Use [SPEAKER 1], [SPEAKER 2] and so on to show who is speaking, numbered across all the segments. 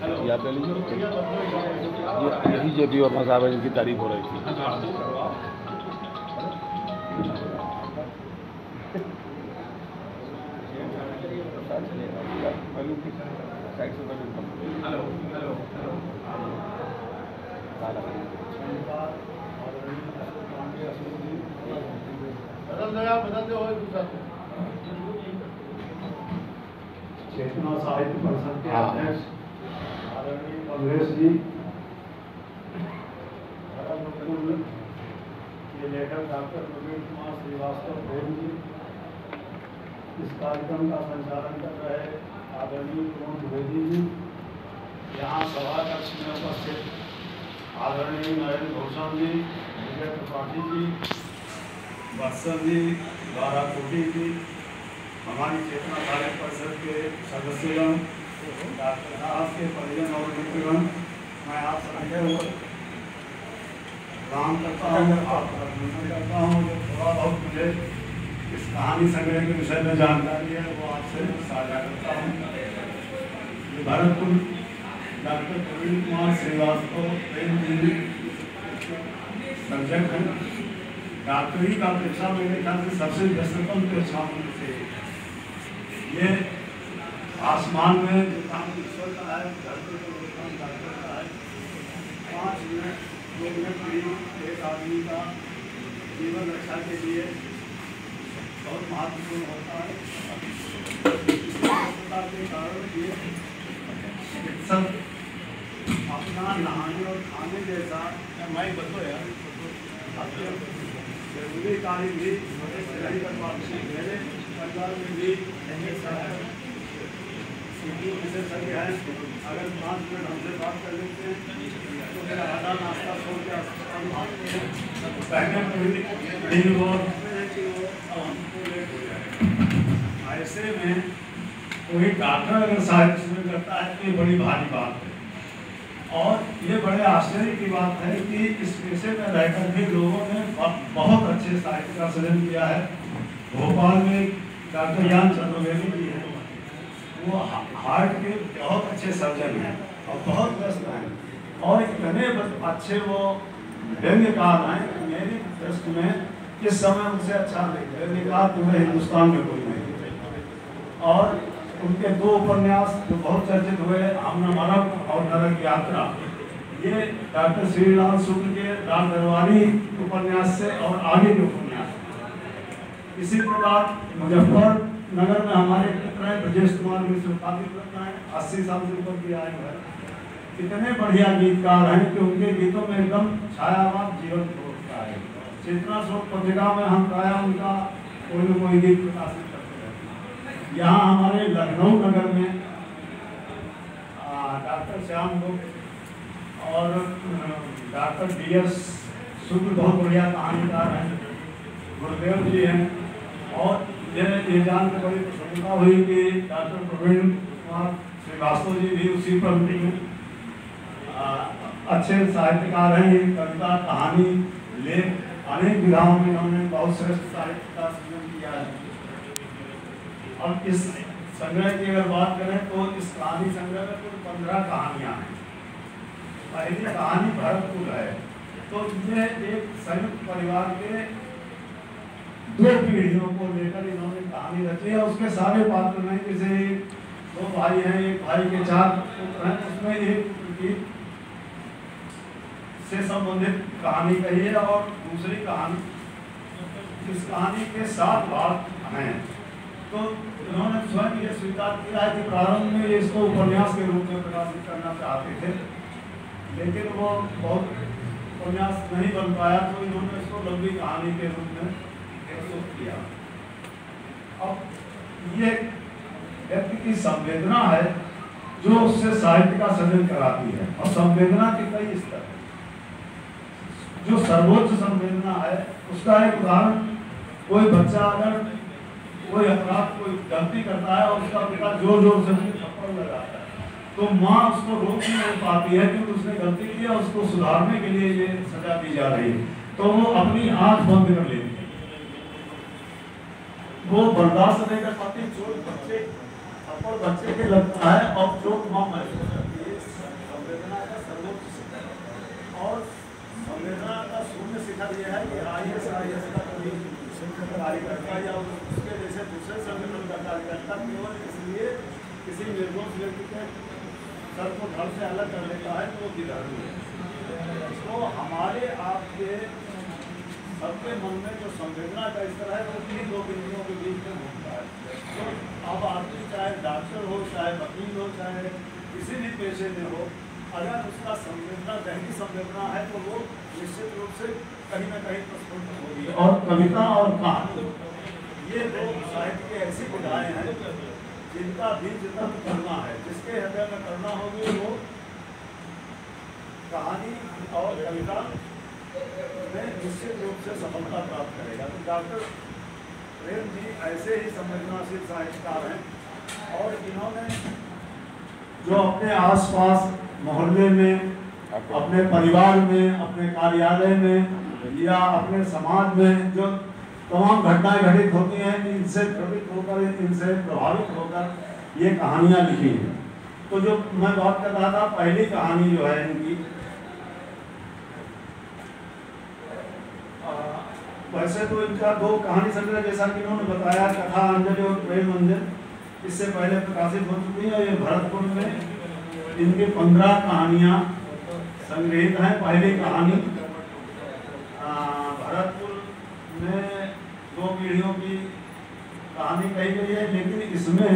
[SPEAKER 1] या आप ले लीजिए। यही जेपी वर्मा साहब है, इनकी तारीफ हो रही थी।
[SPEAKER 2] चेतना साहित्य परिषद के अध्यक्ष आदरणीय कमलेश जी, ये लेखक डॉक्टर प्रवीण कुमार श्रीवास्तव प्रेम जी, इस कार्यक्रम का संचालन कर रहे आदरणीय प्रमोद द्विवेदी जी, यहाँ सभा कक्ष में उपस्थित आदरणीय नरेंद्र भूषण जी, विजय त्रिपाठी जी, वत्सल जी, बारा कोटी जी, हमारी चेतना साहित्य परिषद के सदस्यगण, डॉक्टर साहब के परिजन और मित्रगण, मैं आप सभी को प्रणाम करता हूँ, आपका अभिनंदन करता हूँ। जो थोड़ा बहुत मुझे इस कहानी संग्रह के विषय में जानकारी है वो आपसे साझा करता हूँ। ये भरतपुर डॉक्टर प्रवीण कुमार श्रीवास्तव प्रेम जी सर्जक हैं। डॉक्टरी का पेशा मेरे ख्याल से सबसे व्यस्ततम पेशा में से ये आसमान में जो काम ईश्वर का है, धरती पर जो काम डॉक्टर का है, 5 मिनट 2 मिनट करीब एक आदमी का जीवन रक्षा के लिए बहुत महत्वपूर्ण होता है। के कारण ये चिकित्सक अपना नहाने और खाने जैसा मैं बतो यार जरूरी कार्य भी नहीं कर पाते। मेरे परिवार में भी विशेषज्ञ हैं, अगर 5 मिनट हमसे बात कर लेते हैं तो मेरा आधा नाश्ता छोड़ के अस्पताल भागते हैं। पहले नहीं वो हमको लेट हो जाएगा। ऐसे में कोई डॉक्टर अगर साहित्य सृजन करता है तो ये बड़ी भारी बात है। और ये बड़े आश्चर्य की बात है कि इस पेशे में रहकर भी लोगों ने बहुत अच्छे साहित्य का सृजन किया है। भोपाल में डॉक्टर ज्ञान चंद्रवेदी जी हैं, वो हार्ट के बहुत अच्छे सर्जन हैं और बहुत व्यस्त हैं और इतने अच्छे वो व्यंग्यकार हैं कि मेरी दृष्टि में इस समय उनसे अच्छा व्यंग्यकार पूरे हिंदुस्तान में कोई नहीं। और उनके 2 उपन्यास जो बहुत चर्चित हुए, हम न मरम और नरक यात्रा, ये डॉक्टर श्रीलाल शुक्ल के राम दरबारी उपन्यास से और आगे के उपन्यास। इसी प्रकार मुजफ्फरनगर में हमारे ब्रजेश कुमार मिश्र काफी रत्न है, 80 साल से ऊपर की आयु है। इतने बढ़िया गीतकार हैं कि उनके गीतों में एकदम छायावाद जीवन होता है। चेतना शोक पत्रिका में हम प्राय उनका कोई न कोई गीत प्रकाशित करते हैं। यहाँ हमारे लखनऊ नगर में डॉक्टर श्याम गुप्त और डॉक्टर DS शुक्ल बहुत बढ़िया कहानीकार हैं, गुरुदेव जी हैं। और ये जानकर बड़ी प्रसन्नता हुई कि डॉक्टर प्रवीण कुमार श्रीवास्तव जी भी उसी पंक्ति में अच्छे साहित्यकार हैं। ये कविता, कहानी, लेख अनेक विधाओं में इन्होंने बहुत श्रेष्ठ साहित्य का सृजन किया है। अब इस संग्रह की अगर बात करें तो इस कहानी संग्रह में कुल 15 कहानियाँ हैं। पहली कहानी भरतपुर है। तो ये एक संयुक्त परिवार के 2 पीढ़ियों को लेकर इन्होंने कहानी रची है। उसके सारे पात्र नहीं, जैसे 2 भाई हैं, एक भाई के 4 पुत्र हैं, उसमें एक से संबंधित कहानी कही है और दूसरी कहानी। इस कहानी के 7 भाग हैं। तो इन्होंने स्वयं ये स्वीकार किया है कि प्रारंभ में इसको उपन्यास के रूप में प्रकाशित करना चाहते थे, लेकिन वो बहुत उपन्यास नहीं बन पाया, तो इन्होंने इसको लंबी कहानी के रूप में प्रस्तुत किया। अब ये व्यक्ति की संवेदना है जो उससे साहित्य का सृजन कराती है। और संवेदना के कई स्तर हैं। जो सर्वोच्च संवेदना है उसका एक उदाहरण, कोई बच्चा अगर कोई अपराध, कोई गलती करता है और उसका पिता जोर जोर से थप्पड़ लगाता है, तो माँ उसको रोक नहीं पाती है क्योंकि उसने गलती की है, उसको सुधारने के लिए ये सजा दी जा रही है, तो वो अपनी आंख बंद कर लेती है। वो बर्दाश्त नहीं कर पाती, चोट बच्चे थप्पड़ बच्चे के लगता है और चोट माँ महसूस करती है। सर को धड़ से अलग कर देता है तो वो विधारू है। तो हमारे आपके सबके मन में जो संवेदना का स्तर है वो इन्हीं दो बिंदुओं के बीच में घूमता है। तो अब आदमी चाहे डॉक्टर हो, चाहे वकील हो, चाहे किसी भी पेशे में हो, अगर उसका संवेदना गहरी संवेदना है तो वो निश्चित रूप से कहीं ना कहीं प्रस्फुट होगी। और कविता और कहानी ये दो साहित्य की ऐसी विधाएं हैं जिनका बीज तक करना है, जिसके हृदय में करना होगी वो कहानी और कविता में निश्चित रूप से सफलता प्राप्त करेगा। तो डॉक्टर प्रेम जी ऐसे ही संवेदनाशील साहित्यकार हैं और इन्होंने जो अपने आसपास मोहल्ले में, अपने परिवार में, अपने कार्यालय में या अपने समाज में जो तमाम घटनाएं घटित होती हैं, इनसे प्रेरित होकर, इनसे प्रभावित होकर ये कहानियां लिखी हैं। तो जो मैं बात कर रहा था, पहली कहानी जो है इनकी, वैसे तो इनका दो कहानी संग्रह जैसा कि इन्होंने बताया, कथा अंजलि और प्रेम अंजन, इससे पहले प्रकाशित हो चुकी है। ये भरतपुर में इनकी 15 कहानियां संग्रहित हैं। पहली कहानी भरतपुर में 2 पीढ़ियों की कहानी कही गई है, लेकिन इसमें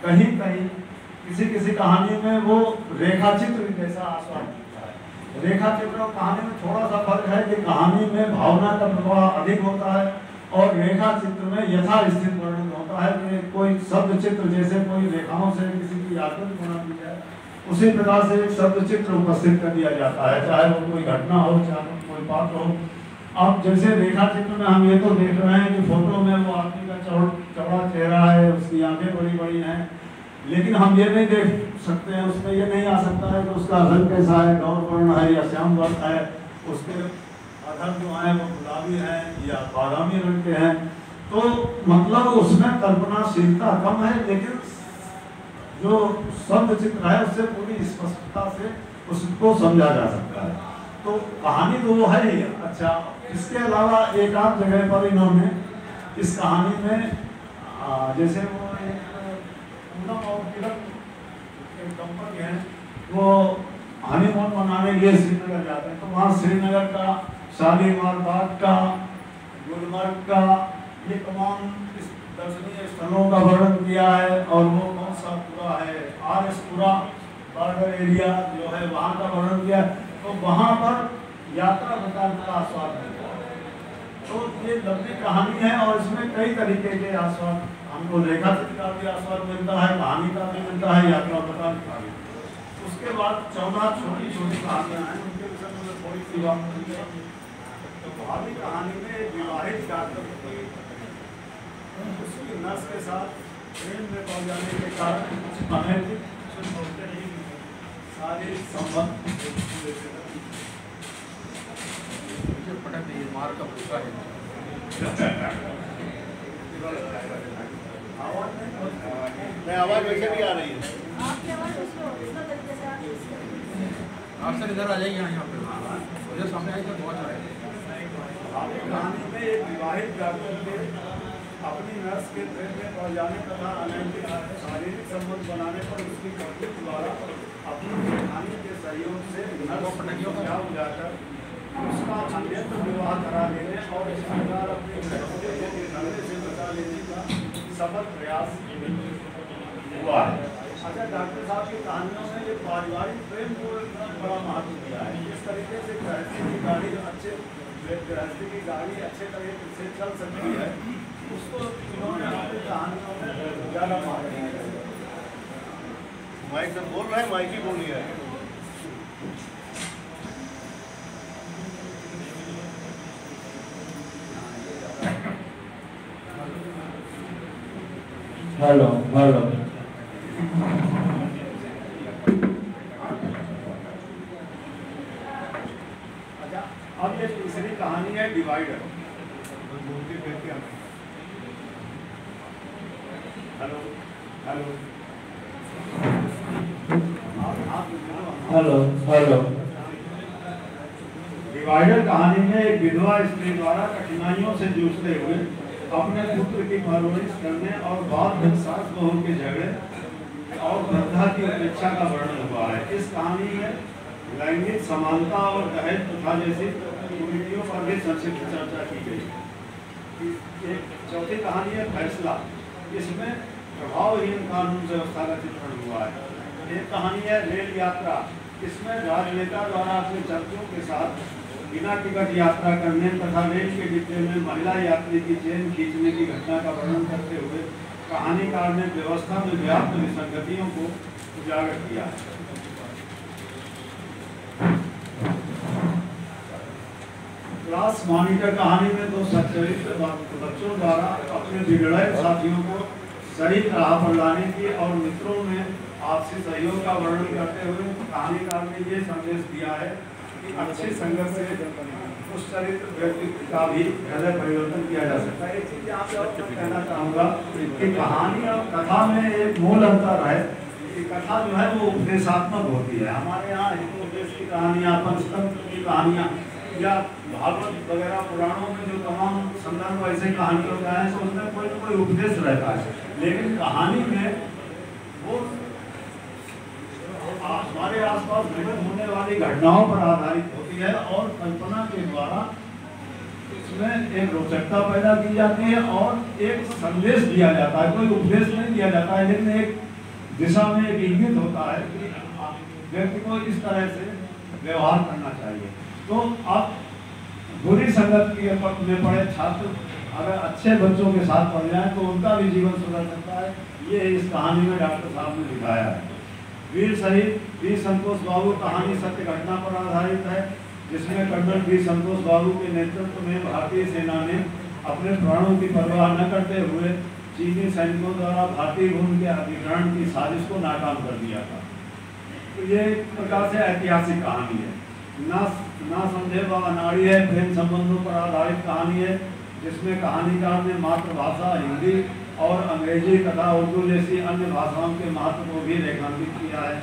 [SPEAKER 2] कहीं कहीं किसी कहानी में वो रेखा चित्र जैसा आस्वाद दिखता है। रेखा चित्र और कहानी में थोड़ा सा फर्क है कि कहानी में भावना का प्रभाव अधिक होता है और रेखा चित्र में यथास्थित वर्णन होता है कि कोई शब्द चित्र जैसे कोई रेखाओं से किसी की आकृति बना दी जाए, उसी प्रकार से एक शब्द चित्र उपस्थित कर दिया जाता है, चाहे वो कोई घटना हो, चाहे कोई पात्र हो। अब जैसे रेखा चित्र में हम ये तो देख रहे हैं कि फोटो में वो आदमी का चौड़ा चेहरा है, उसकी आंखें बड़ी बड़ी हैं, लेकिन हम ये नहीं देख सकते हैं, उसमें ये नहीं आ सकता है कि उसका रंग कैसा है, गौर वर्ण है या श्याम वर्ण है, उसके अधर जो है वो गुलाबी है या बादामी रंग के हैं। तो मतलब उसमें कल्पनाशीलता कम है, लेकिन जो शब्द चित्र है उससे पूरी स्पष्टता से उसको समझा जा सकता है। तो कहानी तो वो है ही। अच्छा, इसके अलावा एक आध जगह पर इन्होंने इस कहानी में जैसे वो एक पूनम और किरण एक दंपति हैं, वो हनीमून मनाने के लिए श्रीनगर जाते हैं। तो वहाँ श्रीनगर का, शालीमार बाग का, गुलमर्ग का, ये तमाम दर्शनीय स्थलों का वर्णन किया है। और वो कौन सा पूरा है, आरएसपुरा बॉर्डर एरिया जो है वहाँ का वर्णन किया है। तो वहाँ पर यात्रा बताने का आस्वाद मिलता है। तो ये लंबी कहानी है और इसमें कई तरीके के आस्वाद हमको, रेखा चित्र का भी आस्वाद मिलता है, कहानी का भी मिलता है, यात्रा बताने का भी। उसके बाद 14 छोटी छोटी कहानियाँ हैं, उनके विषय में थोड़ी सी बात करेंगे। तो पहली कहानी में विवाहित डॉक्टर की उसकी नर्स के साथ ट्रेन में पहुँच जाने के कारण कुछ अनैतिक सारे संबंध
[SPEAKER 1] मार का भूसा है।
[SPEAKER 2] आवाज वैसे भी आ रही है,
[SPEAKER 1] आपसे इधर आ जाइए यहाँ पे, मुझे सामने आई तो बहुत आ रहा है।
[SPEAKER 2] कहानी में एक विवाहित डॉक्टर के अपनी नर्स के ट्रेन में पहुँच जाने तथा अनैतिक शारीरिक संबंध बनाने पर उसकी पत्नी द्वारा अपनी जेठानी के सहयोग से नर्स को बुलाकर उसका अन्यत्र विवाह करा लेने और इस प्रकार अपने झगड़े से बचा लेने का सफल प्रयास हुआ है। अच्छा, डॉक्टर साहब की कहानियों में ये पारिवारिक प्रेम को बड़ा महत्व दिया है। इस तरीके से गृहस्थी की गाड़ी अच्छे तरीके से चल सकती है, उसको इन्होंने अपनी कहानियों में ज़्यादा महत्व दिया है। माइक से बोल रहे हैं, माइक ही बोली है।
[SPEAKER 3] हेलो हेलो,
[SPEAKER 2] अच्छा, अब ये तीसरी कहानी है divider. Hello hello
[SPEAKER 3] hello hello.
[SPEAKER 2] Divider कहानी में एक विधवा स्त्री द्वारा कठिनाइयों से जूझते हुए अपने पुत्र की परवरिश करने और बाद में सास बहू के झगड़े और वृद्धा की उपेक्षा का वर्णन हुआ है। इस कहानी में लैंगिक समानता और दहेज प्रथा जैसी कुरीतियों पर भी संक्षिप्त चर्चा की गई। एक चौथी कहानी है फैसला। इसमें प्रभावहीन कानून व्यवस्था का चित्रण हुआ है। एक कहानी है रेल यात्रा। इसमें राजनेता द्वारा अपने चर्चों के साथ बिना टिकट यात्रा करने तथा रेल के डिब्बे में महिला यात्री की चेन खींचने की घटना का वर्णन करते हुए कहानीकार ने व्यवस्था में व्याप्त विसंगतियों को उजागर किया है। क्लास मॉनिटर कहानी में दो सच्चरित्र बच्चों द्वारा अपने बिगड़े साथियों को सही राह पर लाने की और मित्रों में आपसी सहयोग का वर्णन करते हुए कहानीकार ने ये संदेश दिया है कि अच्छी संगत से उस चरित्र व्यक्ति का भी हृदय परिवर्तन किया जा सकता है। एक चीज आप कहना चाहूँगा कि कहानी और कथा में एक मूल अंतर है कि कथा जो है वो उपदेशात्मक होती है। हमारे यहाँ हितोपदेश की कहानियाँ, पंचतंत्र की कहानियाँ या भागवत वगैरह पुराणों में जो तमाम संदर्भ ऐसे कहानियों का है तो उसमें कोई ना कोई उपदेश रहता है, लेकिन कहानी में वो हमारे आसपास घटित होने वाली घटनाओं पर आधारित होती है और कल्पना के द्वारा इसमें एक रोचकता पैदा की जाती है और एक संदेश दिया जाता है। कोई उपदेश नहीं दिया जाता है, लेकिन एक दिशा में एक इंगित होता है कि व्यक्ति को इस तरह से व्यवहार करना चाहिए। तो आप बुरी संगत में पड़े छात्र अगर अच्छे बच्चों के साथ पढ़ जाएं तो उनका भी जीवन सुधर सकता है। ये इस कहानी में डॉक्टर साहब ने दिखाया है। वीर शहीद वीर संतोष बाबू कहानी सत्य घटना पर आधारित है, जिसमें कर्नल वीर संतोष बाबू के नेतृत्व में भारतीय सेना ने अपने प्राणों की परवाह न करते हुए चीनी सैनिकों द्वारा भारतीय भूमि के अधिग्रहण की साजिश को नाकाम कर दिया था। तो ये एक प्रकार से ऐतिहासिक कहानी है। ना समझे व अनाड़ी है प्रेम संबंधों पर आधारित कहानी है, जिसमें कहानीकार ने मातृभाषा हिंदी और अंग्रेजी तथा उर्दू जैसी अन्य भाषाओं के महत्व को भी रेखांकित किया है।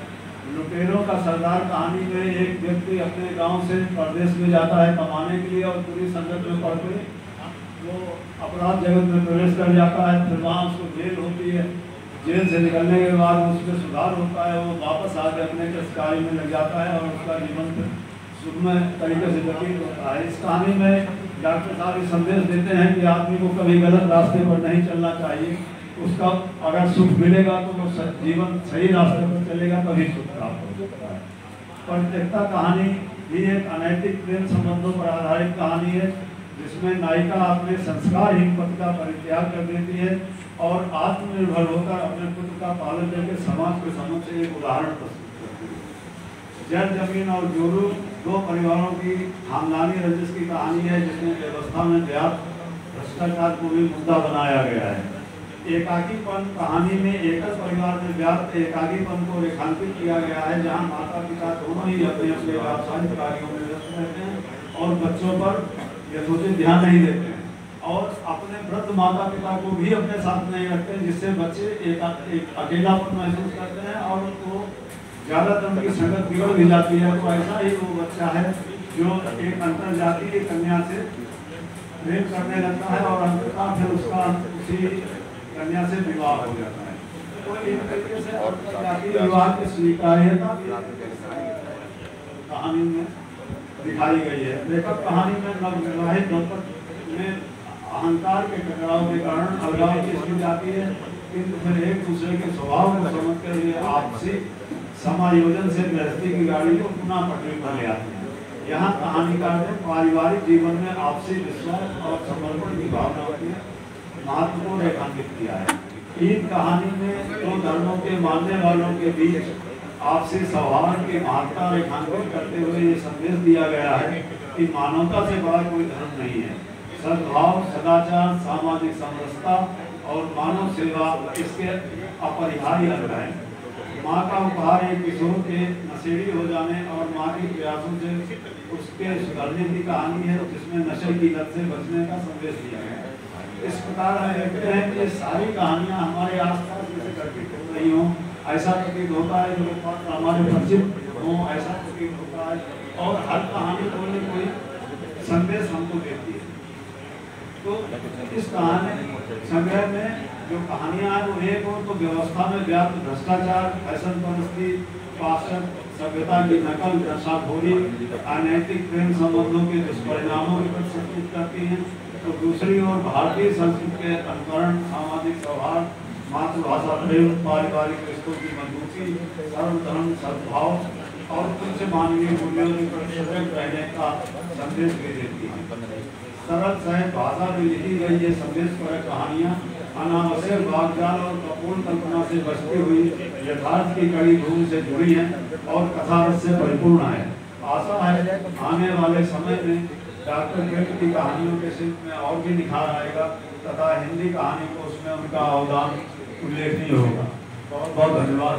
[SPEAKER 2] लुटेरों का सरदार कहानी में एक व्यक्ति अपने गांव से प्रदेश में जाता है कमाने के लिए और पूरी संगत में पढ़ते वो अपराध जगत में प्रवेश कर जाता है। फिर वहाँ उसको जेल होती है। जेल से निकलने के बाद उसमें सुधार होता है, वो वापस आके अपने कार्य में लग जाता है और उसका जीवन सुखमय तरीके से व्यतीत होता है। इस कहानी में डॉक्टर साहब ये संदेश देते हैं कि आदमी को कभी गलत रास्ते पर नहीं चलना चाहिए। उसका अगर सुख मिलेगा तो वो जीवन सही रास्ते पर चलेगा तभी सुख प्राप्त हो सकता है। परित्यक्ता कहानी भी एक अनैतिक प्रेम संबंधों पर आधारित कहानी है, जिसमें नायिका अपने संस्कारहीन पति का परित्याग कर देती है और आत्मनिर्भर होकर अपने पुत्र का पालन करके समाज के समक्ष एक उदाहरण प्रस्तुत करती है। जल जमीन और जोरू दो परिवारों की खानदानी रंजिश की कहानी है, जिसमें व्यवस्था में व्याप्त भ्रष्टाचार को भी मुद्दा बनाया गया है। एकाकीपन कहानी में एकल परिवार में व्याप्त एकाकीपन को रेखांकित किया गया है, जहां माता पिता दोनों ही अपने अपने व्यावसायिक कार्यों में व्यस्त रहते हैं और बच्चों पर यथोचित ध्यान नहीं देते हैं और अपने वृद्ध माता पिता को भी अपने साथ नहीं रखते, जिससे बच्चे एक अकेलापन महसूस करते हैं और उनको ज़्यादातर उनकी संगत बिगड़ भी जाती है। तो ऐसा ही वो बच्चा है जो एक अंतरजातीय कन्या से प्रेम करने लगता है और अंततः फिर उसका उसी कन्या से विवाह हो जाता है। तो एक तरीके से अंतरजातीय विवाह की स्वीकार्यता कहानी में दिखाई गई है। लेखक कहानी में नवविवाहित दंपति में अहंकार के टकराव के कारण अलगाव की स्थिति आती है, किंतु फिर एक दूसरे के स्वभाव को समझते हुए आपसी समायोजन से गृहस्थी की गाड़ी को पुनः पटरी पर ले आते हैं। यहाँ कहानीकार ने पारिवारिक जीवन में आपसी विश्वास और समर्पण की भावना के महत्व को रेखांकित किया है। ईद कहानी में दो धर्मों के मानने वालों के बीच आपसी सौहार्द की महत्ता रेखांकित करते हुए ये संदेश दिया गया है कि मानवता से बड़ा कोई धर्म नहीं है। सद्भाव, सदाचार, सामाजिक समरसता और मानव सेवा इसके अपरिहार्य अंग हैं। माँ का उपहार एक किशोर के नशेड़ी हो जाने और माँ के प्रयासों से उसके सुधरने की कहानी है, जिसमें नशे की लत से बचने का संदेश दिया गया है। इस प्रकार हम देखते हैं कि ये सारी कहानियाँ हमारे आसपास जैसे घटित हो रही हों, ऐसा प्रतीत होता है, जो हमारे परिचित हों ऐसा प्रतीत होता है और हर कहानी कोई न कोई संदेश हमको देती है। तो इस कहानी संग्रह में जो कहानियां हैं वो एक और तो व्यवस्था में व्याप्त भ्रष्टाचार, फैशन परस्ती, पाश्चात्य सभ्यता की नकल, नशाखोरी, अनैतिक प्रेम संबंधों के दुष्परिणामों की प्रस्तुत करती हैं। तो दूसरी ओर भारतीय संस्कृति के अनुकरण, सामाजिक सौहार्द, मातृभाषा प्रेम, पारिवारिक रिश्तों की मजबूती, सर्व धर्म सद्भाव और उच्च मानवीय मूल्यों के प्रति सजग रहने का संदेश भी देती है। सरल सहज भाषा में लिखी गई ये संदेशपरक कहानियाँ अनावश्यक भागजाल और कपोल कल्पना से बचती हुई यथार्थ की कड़ी धूम से जुड़ी हैं और कथारस से परिपूर्ण है। आशा है आने वाले समय में डॉक्टर कृष्ण की कहानियों के शिल्प में और भी निखार आएगा तथा हिंदी कहानी को उसमें उनका अवदान उल्लेखनीय होगा। बहुत बहुत धन्यवाद।